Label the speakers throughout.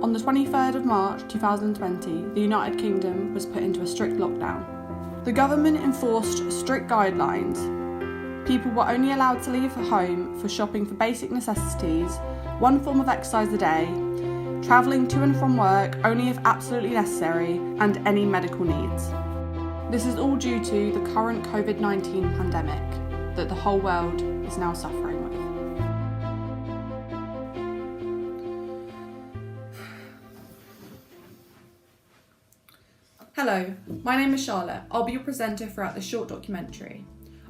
Speaker 1: On the 23rd of March 2020, the United Kingdom was put into a strict lockdown. The government enforced strict guidelines. People were only allowed to leave the home for shopping for basic necessities, one form of exercise a day, travelling to and from work only if absolutely necessary, and any medical needs. This is all due to the current COVID-19 pandemic that the whole world is now suffering with. Hello, my name is Charlotte. I'll be your presenter throughout this short documentary.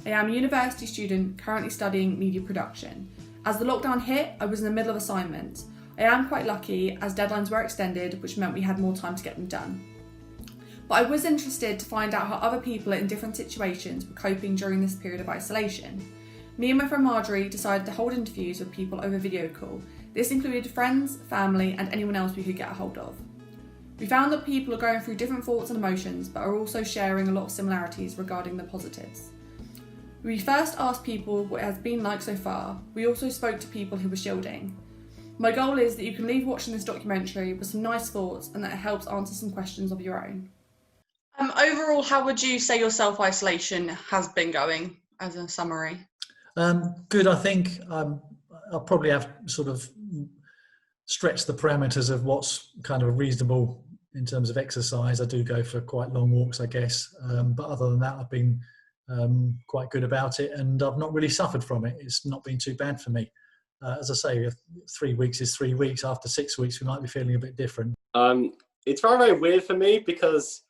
Speaker 1: I am a university student currently studying media production. As the lockdown hit, I was in the middle of assignments. I am quite lucky as deadlines were extended, which meant we had more time to get them done. But I was interested to find out how other people in different situations were coping during this period of isolation. Me and my friend Marjorie decided to hold interviews with people over video call. This included friends, family, and anyone else we could get a hold of. We found that people are going through different thoughts and emotions, but are also sharing a lot of similarities regarding the positives. We first asked people what it has been like so far. We also spoke to people who were shielding. My goal is that you can leave watching this documentary with some nice thoughts and that it helps answer some questions of your own. Overall, how would you say your self-isolation has been going as a summary?
Speaker 2: Good, I think. I'll probably have sort of stretch the parameters of what's kind of reasonable in terms of exercise. I do go for quite long walks, I guess. But other than that, I've been quite good about it, and I've not really suffered from it. It's not been too bad for me. As I say, 3 weeks is 3 weeks. After 6 weeks, we might be feeling a bit different.
Speaker 3: It's very, very weird for me because,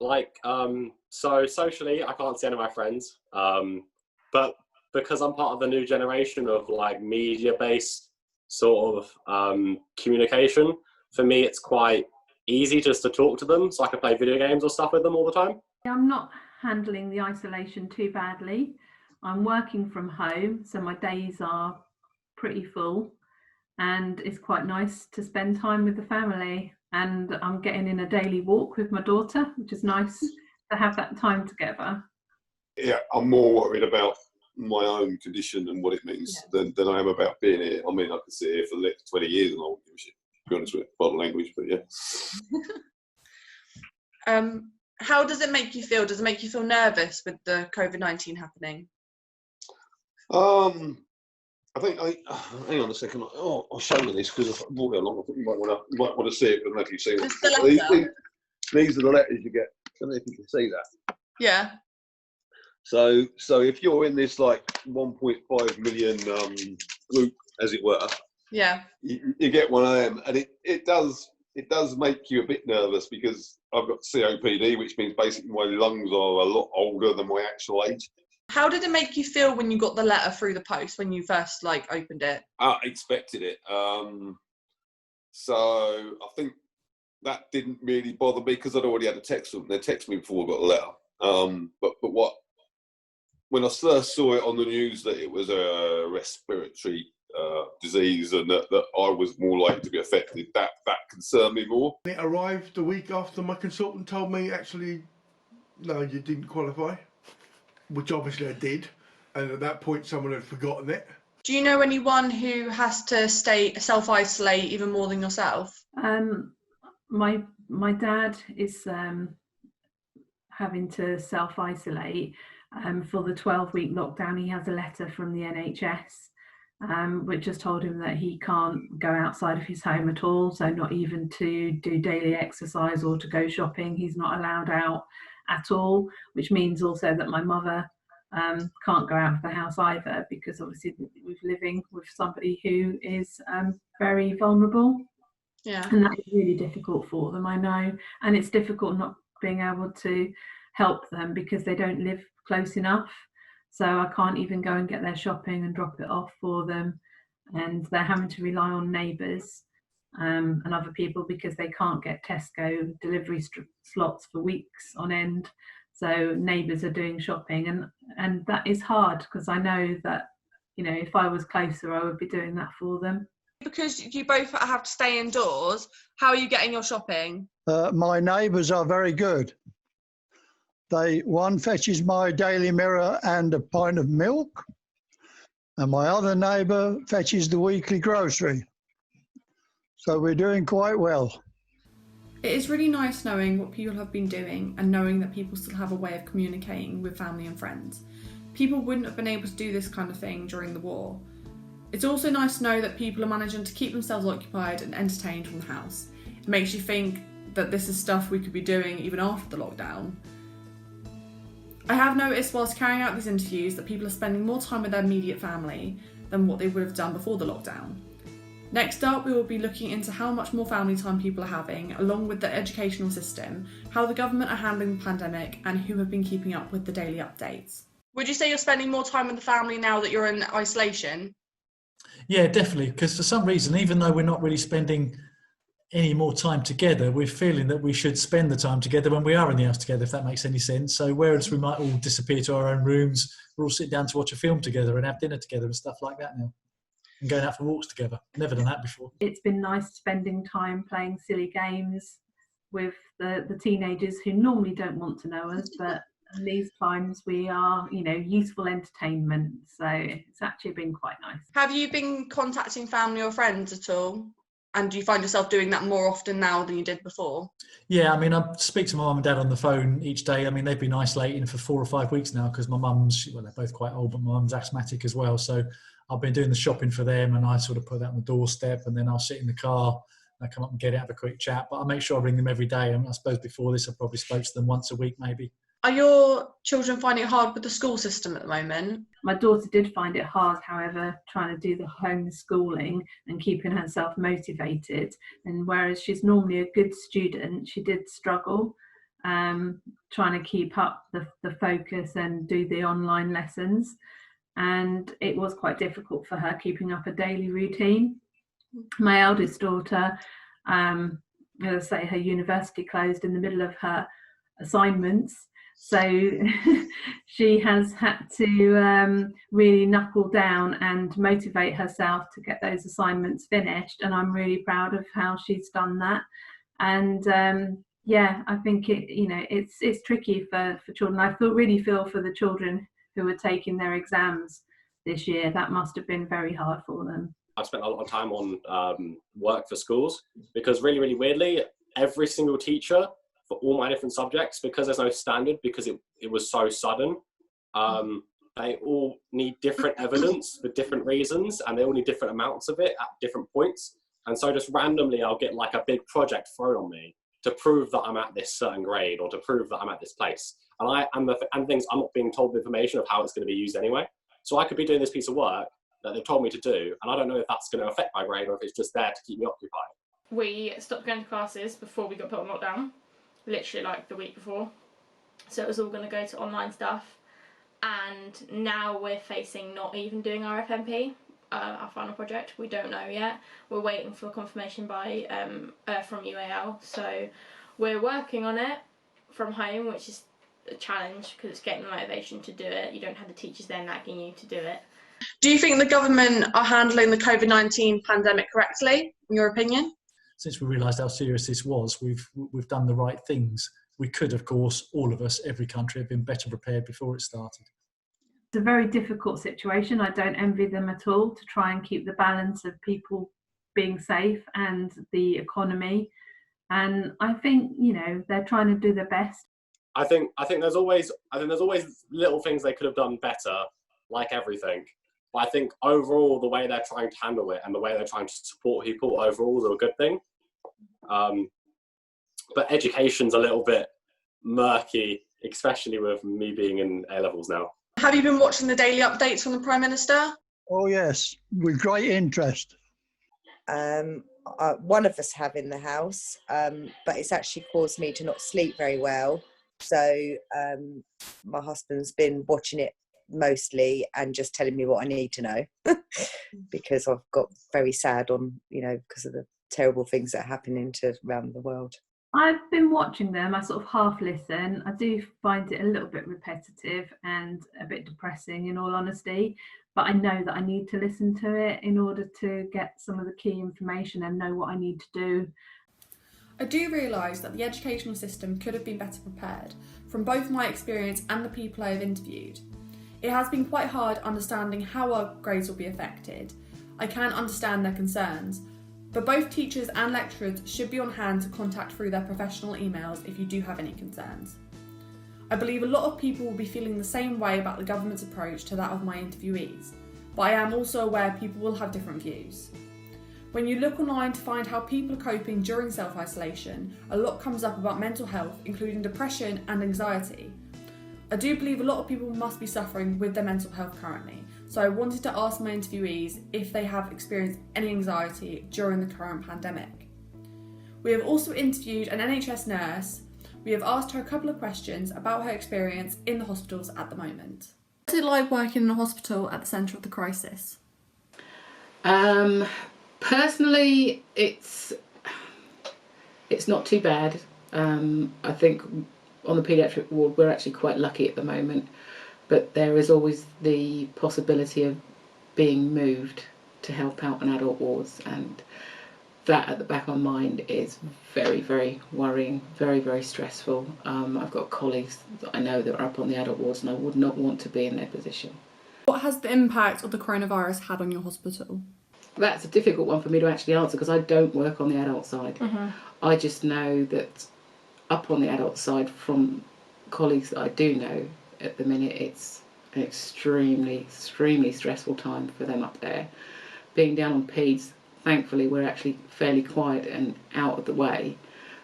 Speaker 3: so socially, I can't see any of my friends. But because I'm part of the new generation of media-based sort of communication, for me, it's quite easy just to talk to them, so I can play video games or stuff with them all the time.
Speaker 4: I'm not handling the isolation too badly. I'm working from home, so my days are pretty full, and it's quite nice to spend time with the family, and I'm getting in a daily walk with my daughter, which is nice to have that time together.
Speaker 5: Yeah, I'm more worried about my own condition and what it means than I am about being here. I mean, I could sit here for the next 20 years and I won't give a shit, to be honest with you, body language, but yeah.
Speaker 1: How does it make you feel? Does it make you feel nervous with the COVID-19 happening?
Speaker 5: I think hang on a second. I'll show you this because I've brought it along. I think you might want to see it, but I don't know if you see it. These are the letters you get. I don't know if you can see that.
Speaker 1: Yeah.
Speaker 5: So if you're in this 1.5 million group, as it were,
Speaker 1: yeah,
Speaker 5: you get one of them, and it does make you a bit nervous because I've got COPD, which means basically my lungs are a lot older than my actual age.
Speaker 1: How did it make you feel when you got the letter through the post, when you first opened it?
Speaker 5: I expected it. So I think that didn't really bother me because I'd already had a text from them. They texted me before I got the letter. But when I first saw it on the news that it was a respiratory disease and that I was more likely to be affected, that concerned me more.
Speaker 6: It arrived a week after my consultant told me, actually, no, you didn't qualify, which obviously I did, and at that point someone had forgotten it.
Speaker 1: Do you know anyone who has to self-isolate even more than yourself?
Speaker 4: My dad is having to self-isolate for the 12-week lockdown. He has a letter from the NHS which has told him that he can't go outside of his home at all, so not even to do daily exercise or to go shopping. He's not allowed out at all, which means also that my mother can't go out of the house either, because obviously we're living with somebody who is very vulnerable.
Speaker 1: Yeah.
Speaker 4: And that is really difficult for them, I know. And it's difficult not being able to help them because they don't live close enough. So I can't even go and get their shopping and drop it off for them. And they're having to rely on neighbours and other people because they can't get Tesco delivery slots for weeks on end. So neighbours are doing shopping, and that is hard because I know that, if I was closer, I would be doing that for them.
Speaker 1: Because you both have to stay indoors, how are you getting your shopping?
Speaker 7: My neighbours are very good. One fetches my Daily Mirror and a pint of milk, and my other neighbour fetches the weekly grocery. So we're doing quite well.
Speaker 1: It is really nice knowing what people have been doing and knowing that people still have a way of communicating with family and friends. People wouldn't have been able to do this kind of thing during the war. It's also nice to know that people are managing to keep themselves occupied and entertained from the house. It makes you think that this is stuff we could be doing even after the lockdown. I have noticed whilst carrying out these interviews that people are spending more time with their immediate family than what they would have done before the lockdown. Next up, we will be looking into how much more family time people are having, along with the educational system, how the government are handling the pandemic, and who have been keeping up with the daily updates. Would you say you're spending more time with the family now that you're in isolation?
Speaker 2: Yeah, definitely, because for some reason, even though we're not really spending any more time together, we're feeling that we should spend the time together when we are in the house together, if that makes any sense. So whereas we might all disappear to our own rooms, we're all sitting down to watch a film together and have dinner together and stuff like that now. And going out for walks together. Never done that before.
Speaker 4: It's been nice spending time playing silly games with the teenagers who normally don't want to know us, but in these times we are, useful entertainment. So it's actually been quite nice.
Speaker 1: Have you been contacting family or friends at all? And do you find yourself doing that more often now than you did before?
Speaker 2: Yeah, I mean, I speak to my mum and dad on the phone each day. I mean, they've been isolating for 4 or 5 weeks now because my mum's, well, they're both quite old, but my mum's asthmatic as well. So I've been doing the shopping for them and I sort of put that on the doorstep and then I'll sit in the car and I come up and get out, have a quick chat. But I make sure I ring them every day. And I suppose before this, I probably spoke to them once a week maybe.
Speaker 1: Are your children finding it hard with the school system at the moment?
Speaker 4: My daughter did find it hard, however, trying to do the homeschooling and keeping herself motivated. And whereas she's normally a good student, she did struggle trying to keep up the focus and do the online lessons. And it was quite difficult for her keeping up a daily routine. My eldest daughter, as I say, her university closed in the middle of her assignments. So she has had to really knuckle down and motivate herself to get those assignments finished. And I'm really proud of how she's done that. And I think it's tricky for children. I really feel for the children who are taking their exams this year. That must have been very hard for them.
Speaker 3: I've spent a lot of time on work for schools because really, really weirdly, every single teacher for all my different subjects, because there's no standard, because it was so sudden, they all need different evidence for different reasons and they all need different amounts of it at different points. And so just randomly I'll get like a big project thrown on me to prove that I'm at this certain grade or to prove that I'm at this place. And things I'm not being told the information of how it's going to be used anyway. So I could be doing this piece of work that they've told me to do, and I don't know if that's going to affect my grade or if it's just there to keep me occupied.
Speaker 8: We stopped going to classes before we got put on lockdown, literally like the week before. So it was all going to go to online stuff. And now we're facing not even doing our FMP, our final project. We don't know yet. We're waiting for confirmation by from UAL. So we're working on it from home, which is a challenge because it's getting the motivation to do it. You don't have the teachers there nagging you to do it.
Speaker 1: Do you think the government are handling the COVID-19 pandemic correctly, in your opinion?
Speaker 2: Since we realised how serious this was, we've done the right things. We could, of course, all of us, every country, have been better prepared before it started.
Speaker 4: It's a very difficult situation. I don't envy them at all to try and keep the balance of people being safe and the economy. And I think, they're trying to do their best.
Speaker 3: I think there's always little things they could have done better, like everything. But I think overall, the way they're trying to handle it and the way they're trying to support people overall is a good thing. But education's a little bit murky, especially with me being in A-levels now.
Speaker 1: Have you been watching the daily updates from the Prime Minister?
Speaker 7: Oh yes, with great interest.
Speaker 9: One of us have in the house, but it's actually caused me to not sleep very well. So my husband's been watching it mostly and just telling me what I need to know because I've got very sad on, because of the terrible things that are happening around the world.
Speaker 4: I've been watching them. I sort of half listen. I do find it a little bit repetitive and a bit depressing, in all honesty, but I know that I need to listen to it in order to get some of the key information and know what I need to do.
Speaker 1: I do realise that the educational system could have been better prepared, from both my experience and the people I have interviewed. It has been quite hard understanding how our grades will be affected. I can understand their concerns, But both teachers and lecturers should be on hand to contact through their professional emails if you do have any concerns. I believe a lot of people will be feeling the same way about the government's approach to that of my interviewees, but I am also aware people will have different views. When you look online to find how people are coping during self-isolation, a lot comes up about mental health, including depression and anxiety. I do believe a lot of people must be suffering with their mental health currently, so I wanted to ask my interviewees if they have experienced any anxiety during the current pandemic. We have also interviewed an NHS nurse. We have asked her a couple of questions about her experience in the hospitals at the moment. What's it like working in a hospital at the centre of the crisis?
Speaker 10: Personally, it's not too bad. I think on the paediatric ward we're actually quite lucky at the moment, but there is always the possibility of being moved to help out on adult wards, and that at the back of my mind is very, very worrying, very, very stressful. I've got colleagues that I know that are up on the adult wards and I would not want to be in their position.
Speaker 1: What has the impact of the coronavirus had on your hospital?
Speaker 10: That's a difficult one for me to actually answer because I don't work on the adult side.
Speaker 1: Mm-hmm.
Speaker 10: I just know that up on the adult side from colleagues that I do know at the minute, it's an extremely, extremely stressful time for them up there. Being down on peds, thankfully we're actually fairly quiet and out of the way,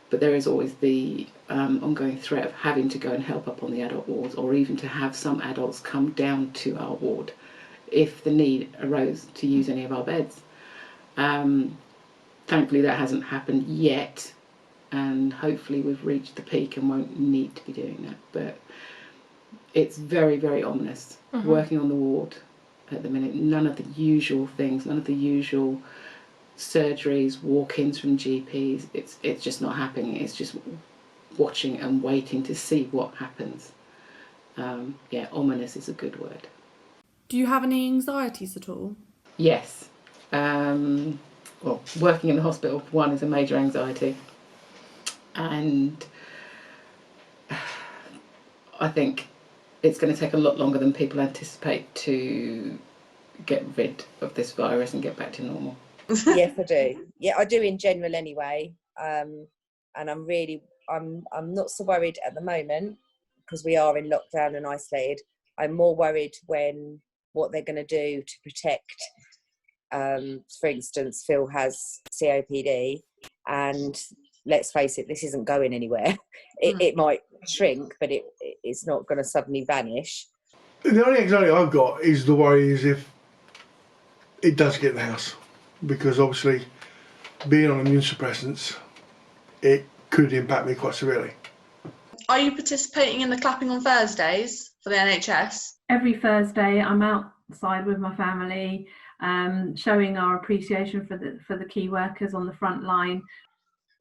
Speaker 10: but there is always the ongoing threat of having to go and help up on the adult wards, or even to have some adults come down to our ward if the need arose to use any of our beds. Thankfully that hasn't happened yet, and hopefully we've reached the peak and won't need to be doing that, but it's very, very ominous working on the ward at the minute. None of the usual things, none of the usual surgeries, walk-ins from GPs, it's just not happening. It's just watching and waiting to see what happens. Yeah, ominous is a good word.
Speaker 1: Do you have any anxieties at all?
Speaker 10: Yes. Well, working in the hospital, one, is a major anxiety, and I think it's going to take a lot longer than people anticipate to get rid of this virus and get back to normal.
Speaker 9: Yes, I do. Yeah, I do in general anyway. And I'm not so worried at the moment because we are in lockdown and isolated. I'm more worried when what they're going to do to protect. For instance, Phil has COPD, and let's face it, this isn't going anywhere. It might shrink, but it's not going to suddenly vanish.
Speaker 6: The only anxiety I've got is the worry is if it does get in the house, because obviously being on immune suppressants, it could impact me quite severely.
Speaker 1: Are you participating in the clapping on Thursdays for the NHS?
Speaker 4: Every Thursday I'm outside with my family, showing our appreciation for the key workers on the front line.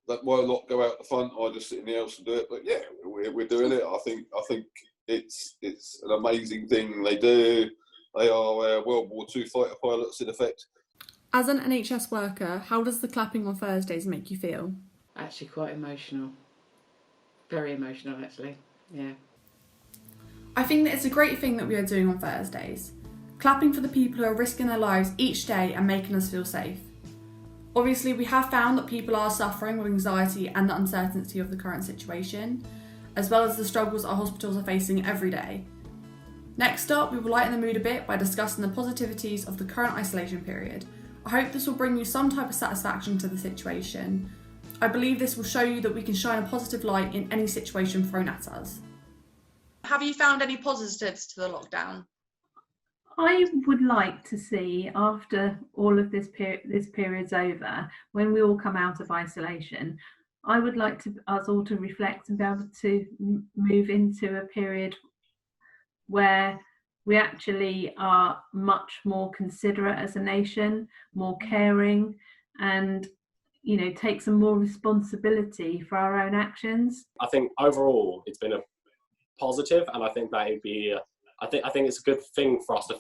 Speaker 5: That won't not go out the front. I just sit in the house and do it. But yeah, we're doing it. I think it's an amazing thing they do. They are World War II fighter pilots in effect.
Speaker 1: As an NHS worker, how does the clapping on Thursdays make you feel?
Speaker 10: Actually quite emotional. Very emotional, actually. Yeah.
Speaker 1: I think that it's a great thing that we are doing on Thursdays. Clapping for the people who are risking their lives each day and making us feel safe. Obviously, we have found that people are suffering with anxiety and the uncertainty of the current situation, as well as the struggles our hospitals are facing every day. Next up, we will lighten the mood a bit by discussing the positivities of the current isolation period. I hope this will bring you some type of satisfaction to the situation. I believe this will show you that we can shine a positive light in any situation thrown at us. Have you found any positives to the lockdown?
Speaker 4: I would like to see, after all of this period's over, when we all come out of isolation, I would like us all to reflect and be able to move into a period where we actually are much more considerate as a nation, more caring, and take some more responsibility for our own actions.
Speaker 3: I think overall it's been a positive, and I think that it'd be I think it's a good thing for us to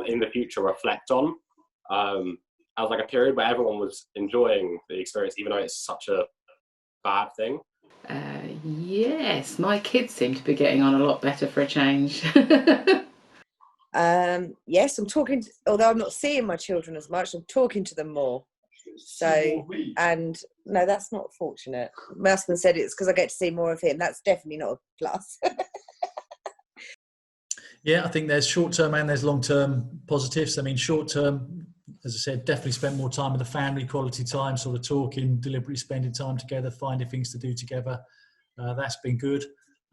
Speaker 3: in the future reflect on as like a period where everyone was enjoying the experience, even though it's such a bad thing.
Speaker 10: Yes, my kids seem to be getting on a lot better for a change.
Speaker 9: Yes, I'm talking, although I'm not seeing my children as much, I'm talking to them more. So, and no, that's not fortunate. My husband said it's because I get to see more of him. That's definitely not a plus.
Speaker 2: Yeah, I think there's short-term and there's long-term positives. I mean, short-term, as I said, definitely spent more time with the family, quality time, sort of talking, deliberately spending time together, finding things to do together. That's been good.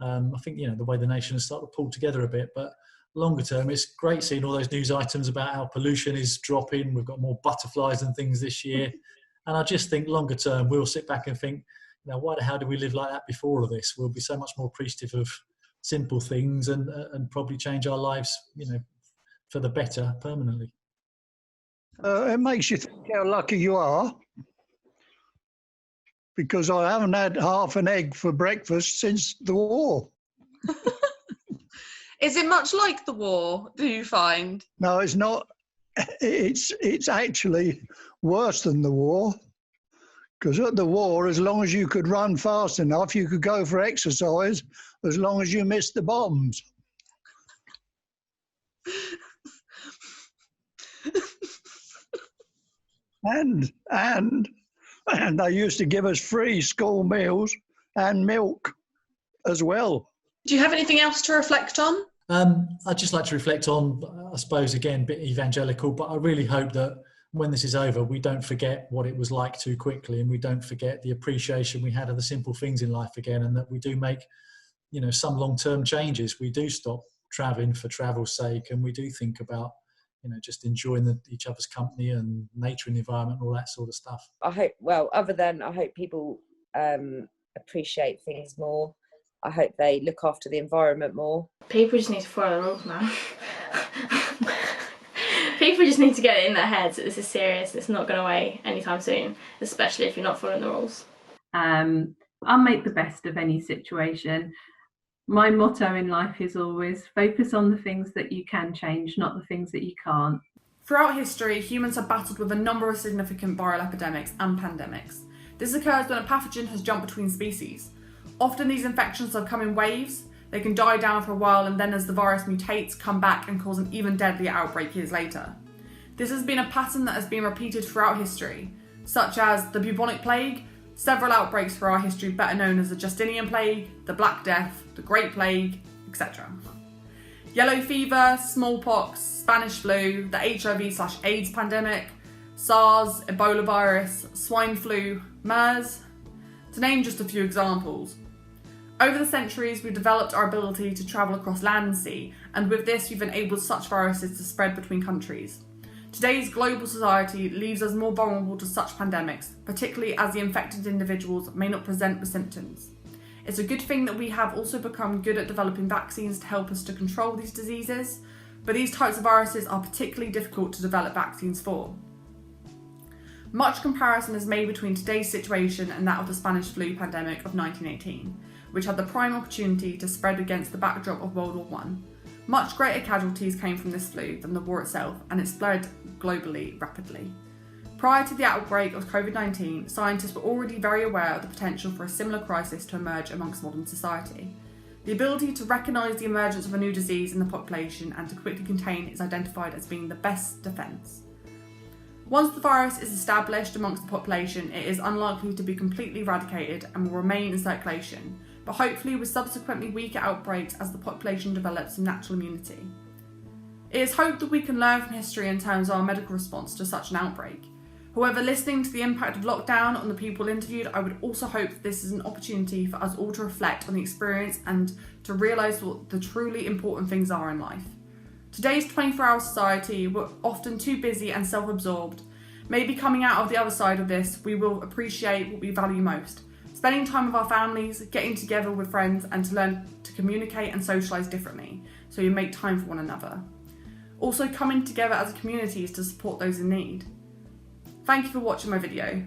Speaker 2: I think, the way the nation has started to pull together a bit, but longer term, it's great seeing all those news items about how pollution is dropping. We've got more butterflies and things this year. And I just think longer term, we'll sit back and think, why the hell did we live like that before all of this? We'll be so much more appreciative of simple things and probably change our lives, for the better permanently.
Speaker 7: It makes you think how lucky you are, because I haven't had half an egg for breakfast since the war.
Speaker 11: Is it much like the war, do you find?
Speaker 7: No, it's not. It's actually worse than the war, because at the war, as long as you could run fast enough, you could go for exercise, as long as you missed the bombs. And they used to give us free school meals and milk as well.
Speaker 11: Do you have anything else to reflect on?
Speaker 2: I'd just like to reflect on, I suppose, again, a bit evangelical, but I really hope that when this is over, we don't forget what it was like too quickly, and we don't forget the appreciation we had of the simple things in life again, and that we do make, some long-term changes. We do stop traveling for travel's sake, and we do think about, just enjoying each other's company and nature and the environment and all that sort of stuff.
Speaker 9: I hope people appreciate things more. I hope they look after the environment more.
Speaker 8: People just need to follow the rules now. People just need to get it in their heads that this is serious, it's not going away anytime soon, especially if you're not following the rules.
Speaker 4: I'll make the best of any situation. My motto in life is always focus on the things that you can change, not the things that you can't.
Speaker 1: Throughout history, humans have battled with a number of significant viral epidemics and pandemics. This occurs when a pathogen has jumped between species. Often these infections have come in waves. They can die down for a while, and then as the virus mutates, come back and cause an even deadlier outbreak years later. This has been a pattern that has been repeated throughout history, such as the bubonic plague, several outbreaks throughout history better known as the Justinian plague, the Black Death, the Great Plague, etc. Yellow fever, smallpox, Spanish flu, the HIV/AIDS pandemic, SARS, Ebola virus, swine flu, MERS, to name just a few examples. Over the centuries, we've developed our ability to travel across land and sea, and with this, we've enabled such viruses to spread between countries. Today's global society leaves us more vulnerable to such pandemics, particularly as the infected individuals may not present with symptoms. It's a good thing that we have also become good at developing vaccines to help us to control these diseases, but these types of viruses are particularly difficult to develop vaccines for. Much comparison is made between today's situation and that of the Spanish flu pandemic of 1918, which had the prime opportunity to spread against the backdrop of World War I. Much greater casualties came from this flu than the war itself, and it spread globally rapidly. Prior to the outbreak of COVID-19, scientists were already very aware of the potential for a similar crisis to emerge amongst modern society. The ability to recognise the emergence of a new disease in the population and to quickly contain is identified as being the best defence. Once the virus is established amongst the population, it is unlikely to be completely eradicated and will remain in circulation, but hopefully with subsequently weaker outbreaks as the population develops some natural immunity. It is hoped that we can learn from history in terms of our medical response to such an outbreak. However, listening to the impact of lockdown on the people interviewed, I would also hope that this is an opportunity for us all to reflect on the experience and to realise what the truly important things are in life. Today's 24-hour society, we're often too busy and self-absorbed. Maybe coming out of the other side of this, we will appreciate what we value most. Spending time with our families, getting together with friends, and to learn to communicate and socialise differently, so you make time for one another. Also coming together as communities to support those in need. Thank you for watching my video.